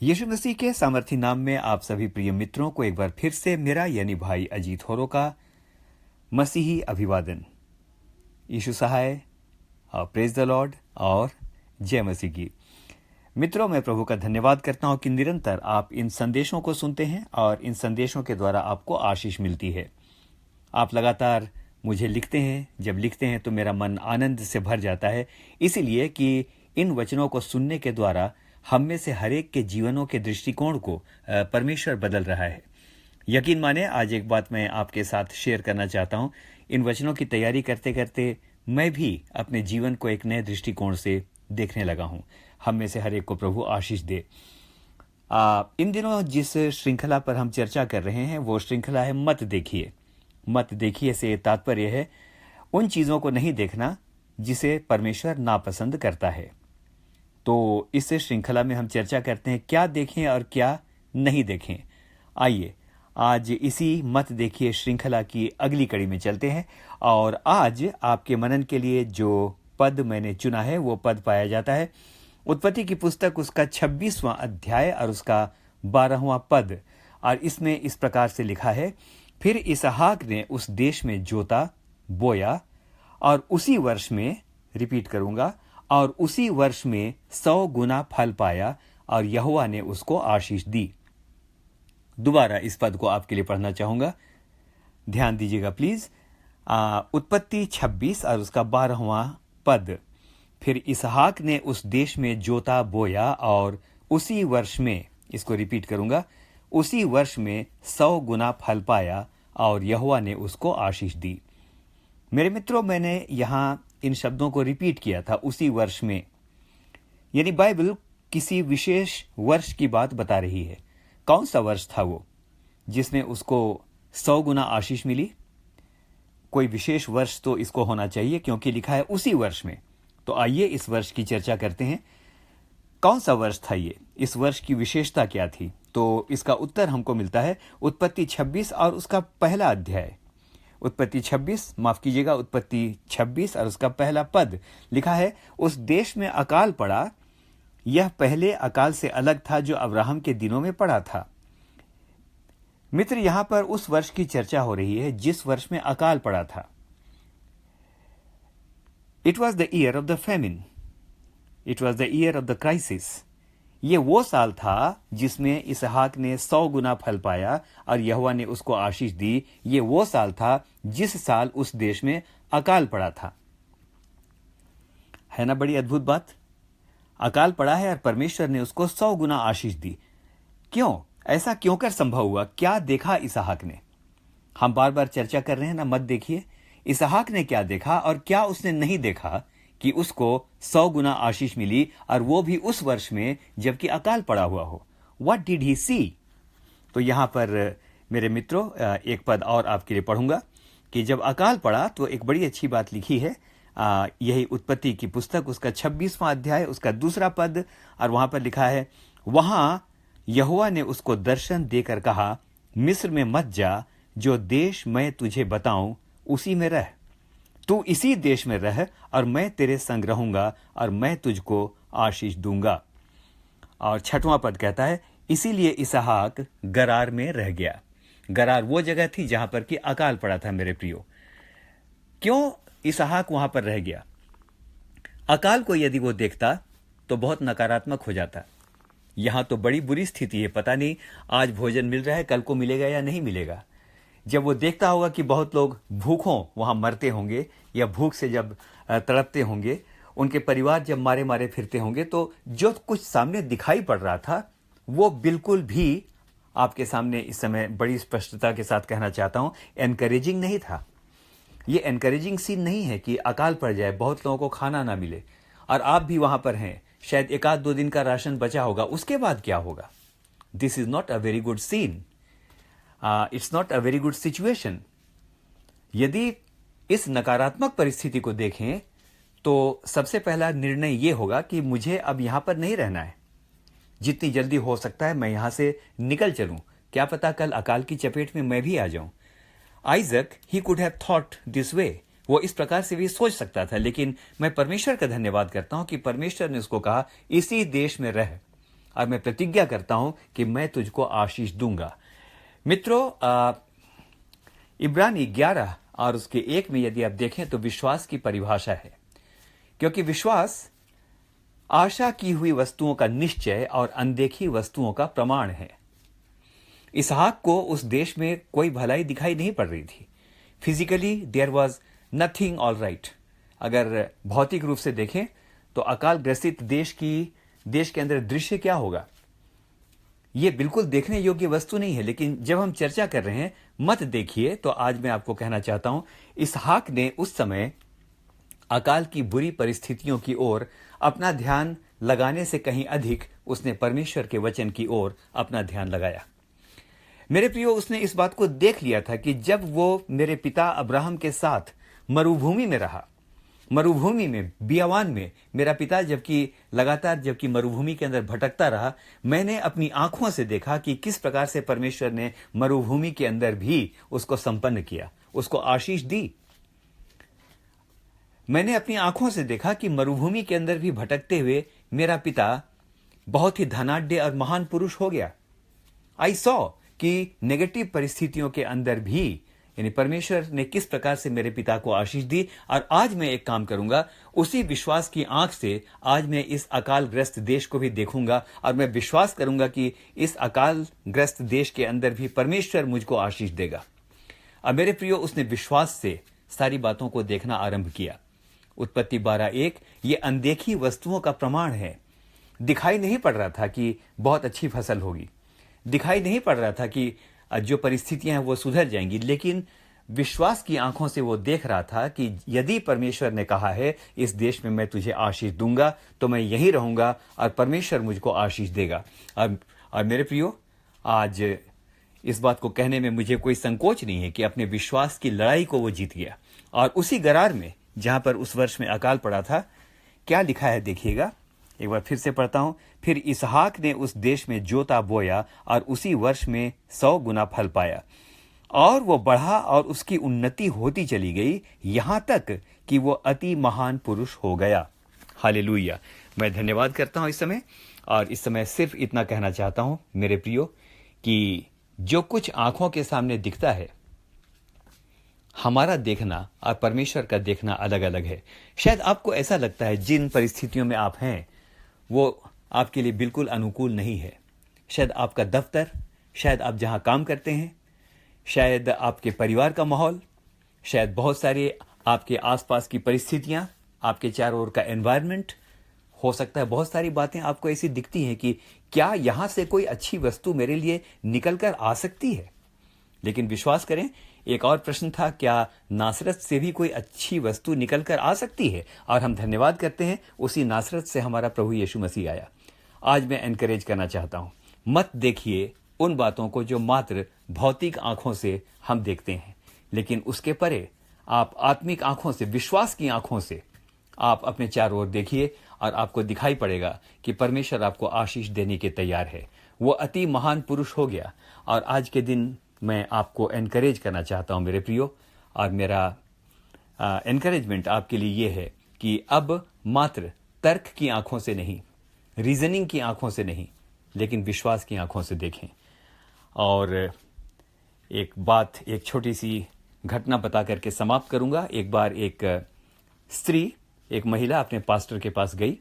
यीशु मसीह के सामर्थी नाम में आप सभी प्रिय मित्रों को एक बार फिर से मेरा यानी भाई अजीत होरो का मसीही अभिवादन। यीशु सहाय, प्रेज द लॉर्ड और जय मसीह की। मित्रों, मैं प्रभु का धन्यवाद करता हूं कि निरंतर आप इन संदेशों को सुनते हैं और इन संदेशों के द्वारा आपको आशीष मिलती है। आप लगातार मुझे लिखते हैं, जब लिखते हैं तो मेरा मन आनंद से भर जाता है, इसीलिए कि इन वचनों को सुनने के द्वारा हम में से हरेक के जीवनों के दृष्टिकोण को परमेश्वर बदल रहा है। यकीन माने, आज एक बात मैं आपके साथ शेयर करना चाहता हूं। इन वचनों की तैयारी करते करते मैं भी अपने जीवन को एक नए दृष्टिकोण से देखने लगा हूं। हम में से हरेक को प्रभु आशीष दे। इन दिनों जिस श्रृंखला पर हम चर्चा कर रहे हैं वो श्रृंखला है मत देखिए। मत देखिए से तात्पर्य है उन चीजों को नहीं देखना जिसे परमेश्वर नापसंद करता है। तो इस श्रृंखला में हम चर्चा करते हैं क्या देखें और क्या नहीं देखें। आइए आज इसी मत देखिए श्रृंखला की अगली कड़ी में चलते हैं और आज आपके मनन के लिए जो पद मैंने चुना है वो पद पाया जाता है उत्पत्ति की पुस्तक, उसका 26वां अध्याय और उसका 12वां पद। और इसमें इस प्रकार से लिखा है, फिर इसहाक ने उस देश में जोता बोया और उसी वर्ष में, रिपीट करूंगा, और उसी वर्ष में 100 गुना फल पाया और यहोवा ने उसको आशीष दी। दोबारा इस पद को आपके लिए पढ़ना चाहूंगा, ध्यान दीजिएगा प्लीज। उत्पत्ति 26 और उसका 12वां पद। फिर इसहाक ने उस देश में जोता बोया और उसी वर्ष में, इसको रिपीट करूंगा, उसी वर्ष में 100 गुना फल पाया और यहोवा ने उसको आशीष दी। मेरे मित्रों, मैंने यहां इन शब्दों को रिपीट किया था, उसी वर्ष में, यानी बाइबल किसी विशेष वर्ष की बात बता रही है। कौन सा वर्ष था वो जिसमें उसको 100 गुना आशीष मिली? कोई विशेष वर्ष तो इसको होना चाहिए क्योंकि लिखा है उसी वर्ष में। तो आइए इस वर्ष की चर्चा करते हैं। कौन सा वर्ष था ये? इस वर्ष की विशेषता क्या थी? तो इसका उत्तर हमको मिलता है उत्पत्ति 26 और उसका पहला अध्याय। उत्पत्ति 26 और उसका पहला पद लिखा है, उस देश में अकाल पड़ा। यह पहले अकाल से अलग था जो अब्राहम के दिनों में पड़ा था। मित्र, यहां पर उस वर्ष की चर्चा हो रही है जिस वर्ष में अकाल पड़ा था। It was the year of the famine, it was the year of the crisis. ये वो साल था जिसमें इसहाक ने 100 गुना फल पाया और यहोवा ने उसको आशीष दी। ये वो साल था जिस साल उस देश में अकाल पड़ा था। है ना बड़ी अद्भुत बात? अकाल पड़ा है और परमेश्वर ने उसको 100 गुना आशीष दी। क्यों? ऐसा क्यों कर संभव हुआ? क्या देखा इसहाक ने? हम बार बार चर्चा कर रहे हैं ना, मत देखिए। इसहाक ने क्या देखा और क्या उसने नहीं देखा कि उसको 100 गुना आशीष मिली, और वो भी उस वर्ष में जबकि अकाल पड़ा हुआ हो। What did he see? तो यहां पर मेरे मित्रों एक पद और आपके लिए पढ़ूंगा कि जब अकाल पड़ा तो एक बड़ी अच्छी बात लिखी है। यही उत्पत्ति की पुस्तक, उसका 26वां अध्याय, उसका दूसरा पद, और वहां पर लिखा है, वहां यहोवा ने उसको दर्शन देकर कहा, मिस्र में मत जा, जो देश मैं तुझे बताऊं उसी में रह। तू इसी देश में रह और मैं तेरे संग रहूंगा और मैं तुझको आशीष दूंगा। और 6वां पद कहता है, इसीलिए इसहाक गरार में रह गया। गरार वो जगह थी जहां पर कि अकाल पड़ा था। मेरे प्रियो, क्यों इसहाक वहां पर रह गया? अकाल को यदि वो देखता तो बहुत नकारात्मक हो जाता। यहां तो बड़ी बुरी स्थिति है, पता नहीं आज भोजन मिल रहा है, कल को मिलेगा या नहीं मिलेगा। जब वो देखता होगा कि बहुत लोग भूखों वहां मरते होंगे या भूख से जब तड़पते होंगे, उनके परिवार जब मारे मारे फिरते होंगे, तो जो कुछ सामने दिखाई पड़ रहा था वो बिल्कुल भी आपके सामने इस समय बड़ी स्पष्टता के साथ कहना चाहता हूं, एनकरेजिंग नहीं था। ये एनकरेजिंग सीन नहीं है कि अकाल पड़ जाए, बहुत लोगों को खाना ना मिले और आप भी वहां पर हैं, शायद 1-2 दिन का राशन बचा होगा, उसके बाद क्या होगा? This is not a very good scene. It's not a very good situation. यदि इस नकारात्मक परिस्थिति को देखें तो सबसे पहला निर्णय यह होगा कि मुझे अब यहां पर नहीं रहना है। जितनी जल्दी हो सकता है मैं यहां से निकल चलूं। क्या पता कल अकाल की चपेट में मैं भी आ जाऊं। Isaac, he could have thought this way. वो इस प्रकार से भी सोच सकता था, लेकिन मैं परमेश्वर का धन्यवाद करता हूं कि परमेश्वर ने उसको कहा इसी देश में रह और मैं प्रतिज्ञा करता हूं कि मैं तुझको आशीष दूंगा। मित्रों, इब्रानी 11 और उसके 1 में यदि आप देखें तो विश्वास की परिभाषा है, क्योंकि विश्वास आशा की हुई वस्तुओं का निश्चय और अनदेखी वस्तुओं का प्रमाण है। इसहाक को उस देश में कोई भलाई दिखाई नहीं पड़ रही थी। Physically there was nothing all right. अगर भौतिक रूप से देखें तो अकाल ग्रसित देश के अंदर दृश्य क्या होगा, यह बिल्कुल देखने योग्य वस्तु नहीं है। लेकिन जब हम चर्चा कर रहे हैं मत देखिए, तो आज मैं आपको कहना चाहता हूं, इसहाक ने उस समय अकाल की बुरी परिस्थितियों की ओर अपना ध्यान लगाने से कहीं अधिक उसने परमेश्वर के वचन की ओर अपना ध्यान लगाया। मेरे प्रियो, उसने इस बात को देख लिया था कि जब वो मेरे पिता अब्राहम के साथ मरुभूमि में रहा, मरुभूमि में, बियावान में, मेरा पिता जबकि मरुभूमि के अंदर भटकता रहा, मैंने अपनी आंखों से देखा कि किस प्रकार से परमेश्वर ने मरुभूमि के अंदर भी उसको संपन्न किया, उसको आशीष दी। मैंने अपनी आंखों से देखा कि मरुभूमि के अंदर भी भटकते हुए मेरा पिता बहुत ही धनाढ्य और महान पुरुष हो गया। आई सॉ कि नेगेटिव परिस्थितियों के अंदर भी यानी परमेश्वर ने किस प्रकार से मेरे पिता को आशीष दी। और आज मैं एक काम करूंगा, उसी विश्वास की आंख से आज मैं इस अकाल ग्रस्त देश को भी देखूंगा और मैं विश्वास करूंगा कि इस अकाल ग्रस्त देश के अंदर भी परमेश्वर मुझको आशीष देगा। अब मेरे प्रियो, उसने विश्वास से सारी बातों को देखना आरंभ किया। उत्पत्ति 12:1 ये अनदेखी वस्तुओं का प्रमाण है। दिखाई नहीं पड़ रहा था कि बहुत अच्छी फसल होगी, दिखाई नहीं पड़ रहा था कि जो परिस्थितियां हैं वो सुधर जाएंगी, लेकिन विश्वास की आंखों से वो देख रहा था कि यदि परमेश्वर ने कहा है इस देश में मैं तुझे आशीष दूंगा तो मैं यहीं रहूंगा और परमेश्वर मुझको आशीष देगा। और मेरे प्रियो, आज इस बात को कहने में मुझे कोई संकोच नहीं है कि अपने विश्वास की लड़ाई को वो जीत गया। और उसी गरार में जहां पर उस वर्ष में अकाल पड़ा था, क्या लिखा है देखिएगा, एक बार फिर से पढ़ता हूं। फिर इसहाक ने उस देश में जोता बोया और उसी वर्ष में 100 गुना फल पाया, और वो बढ़ा और उसकी उन्नति होती चली गई, यहां तक कि वो अति महान पुरुष हो गया। हालेलुया। मैं धन्यवाद करता हूं इस समय, और इस समय सिर्फ इतना कहना चाहता हूं मेरे प्रियो कि जो कुछ आंखों के सामने दिखता है, हमारा देखना और परमेश्वर का देखना अलग अलग है। शायद आपको ऐसा लगता है जिन परिस्थितियों में आप हैं वो आपके लिए बिल्कुल अनुकूल नहीं है। शायद आपका दफ्तर, शायद आप जहां काम करते हैं, शायद आपके परिवार का माहौल, शायद बहुत सारे आपके आसपास की परिस्थितियां, आपके चारों ओर का एनवायरनमेंट, हो सकता है बहुत सारी बातें आपको ऐसी दिखती हैं कि क्या यहां से कोई अच्छी वस्तु मेरे लिए निकल कर आ सकती है। लेकिन विश्वास करें, एक और प्रश्न था, क्या नासरत से भी कोई अच्छी वस्तु निकल कर आ सकती है? और हम धन्यवाद करते हैं, उसी नासरत से हमारा प्रभु यीशु मसीह आया। आज मैं एनकरेज करना चाहता हूं, मत देखिए उन बातों को जो मात्र भौतिक आंखों से हम देखते हैं, लेकिन उसके परे आप आत्मिक आंखों से, विश्वास की आंखों से आप अपने चारों ओर देखिए और आपको दिखाई पड़ेगा कि परमेश्वर आपको आशीष देने के तैयार है। वो अति महान पुरुष हो गया। और आज के दिन मैं आपको एनकरेज करना चाहता हूं मेरे प्रियो, और मेरा एनकरेजमेंट आपके लिए ये है कि अब मात्र तर्क की आंखों से नहीं, रीजनिंग की आंखों से नहीं, लेकिन विश्वास की आंखों से देखें। और एक छोटी सी घटना बता करके समाप्त करूंगा। एक बार एक महिला अपने पास्टर के पास गई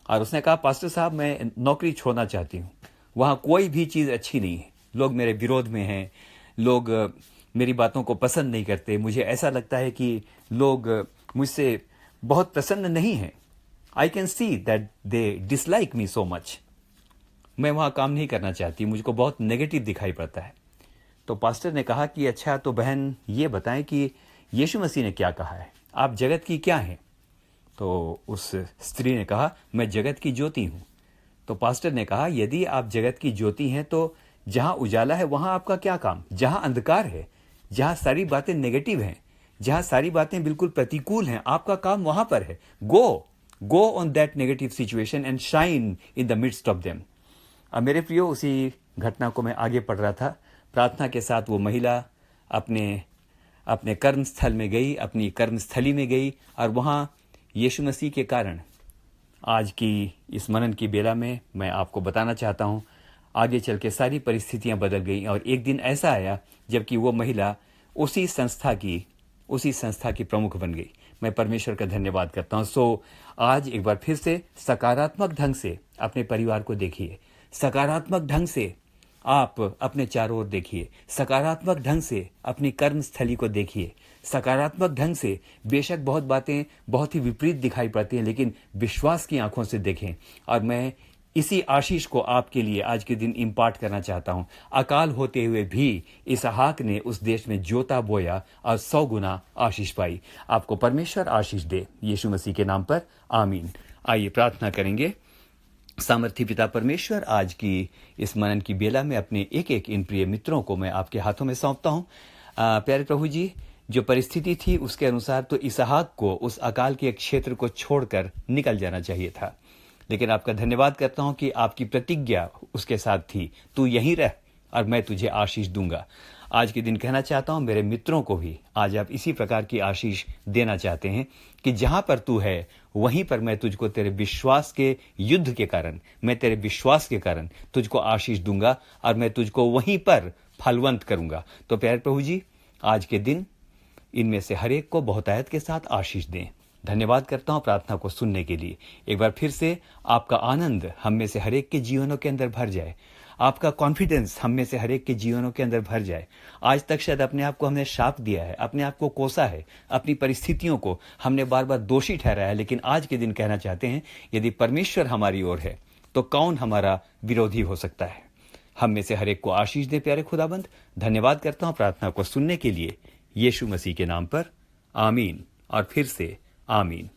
और उसने कहा, पास्टर साहब मैं नौकरी छोड़ना चाहती हूं, वहां कोई भी चीज अच्छी नहीं है, लोग मेरे विरोध में हैं, लोग मेरी बातों को पसंद नहीं करते, मुझे ऐसा लगता है कि लोग मुझसे बहुत प्रसन्न नहीं हैं। I can see that they dislike me so much. मैं वहां काम नहीं करना चाहती, मुझको बहुत नेगेटिव दिखाई पड़ता है। तो पास्टर ने कहा कि अच्छा, तो बहन ये बताएं कि यीशु मसीह ने क्या कहा है, आप जगत की क्या हैं? तो उस स्त्री ने कहा, मैं जगत की ज्योति हूं। तो पास्टर ने कहा, यदि आप जगत की ज्योति हैं तो जहां उजाला है वहां आपका क्या काम? जहां अंधकार है, जहां सारी बातें नेगेटिव हैं, जहां सारी बातें बिल्कुल प्रतिकूल हैं, आपका काम वहां पर है। Go on that negative situation and shine in the midst of them. अब मेरे प्रियो, उसी घटना को मैं आगे पढ़ रहा था। प्रार्थना के साथ वो महिला अपने कर्मस्थल में गई, अपनी कर्मस्थली में गई, और वहां यीशु मसीह के कारण आज की इस मनन की बेला में मैं आपको बताना चाहता हूँ, आगे चल के सारी परिस्थितियां बदल गई और एक दिन ऐसा आया जबकि वो महिला उसी संस्था की प्रमुख बन गई। मैं परमेश्वर का धन्यवाद करता हूँ। आज एक बार फिर से सकारात्मक ढंग से अपने परिवार को देखिए, सकारात्मक ढंग से आप अपने चारों ओर देखिए, सकारात्मक ढंग से अपनी कर्मस्थली को देखिए, सकारात्मक ढंग से बेशक बहुत बातें बहुत ही विपरीत दिखाई पड़ती हैं, लेकिन विश्वास की आंखों से देखें। और मैं इसी आशीष को आपके लिए आज के दिन इम्पार्ट करना चाहता हूं। अकाल होते हुए भी इसहाक ने उस देश में जोता बोया और 100 गुना आशीष पाई। आपको परमेश्वर आशीष दे, यीशु मसीह के नाम पर आमीन। आइए प्रार्थना करेंगे। सामर्थी पिता परमेश्वर, आज की इस मनन की बेला में अपने एक एक इन प्रिय मित्रों को मैं आपके हाथों में सौंपता हूं। प्यारे प्रभु जी, जो परिस्थिति थी उसके अनुसार तो इसहाक को उस अकाल के क्षेत्र को छोड़कर निकल जाना चाहिए था, लेकिन आपका धन्यवाद करता हूं कि आपकी प्रतिज्ञा उसके साथ थी, तू यहीं रह और मैं तुझे आशीष दूंगा। आज के दिन कहना चाहता हूं मेरे मित्रों को भी आज आप इसी प्रकार की आशीष देना चाहते हैं कि जहां पर तू है वहीं पर मैं तुझको तेरे विश्वास के युद्ध के कारण, मैं तेरे विश्वास के कारण तुझको आशीष दूंगा और मैं तुझको वहीं पर फलवंत करूंगा। तो प्यारे प्रभु जी, आज के दिन इनमें से हर एक को बहुतायत के साथ आशीष दें। धन्यवाद करता हूं प्रार्थना को सुनने के लिए। एक बार फिर से आपका आनंद हम में से हर एक के जीवनों के अंदर भर जाए, आपका कॉन्फिडेंस हम में से हर एक के जीवनों के अंदर भर जाए। आज तक शायद अपने आप को हमने शाप दिया है, अपने आप को कोसा है, अपनी परिस्थितियों को हमने बार बार दोषी ठहराया है, लेकिन आज के दिन कहना चाहते हैं यदि परमेश्वर हमारी ओर है तो कौन हमारा विरोधी हो सकता है। हम में से हर एक को आशीष दे प्यारे खुदाबंद। धन्यवाद करता हूं प्रार्थना को सुनने के लिए, यीशु मसीह के नाम पर आमीन और फिर से आमीन।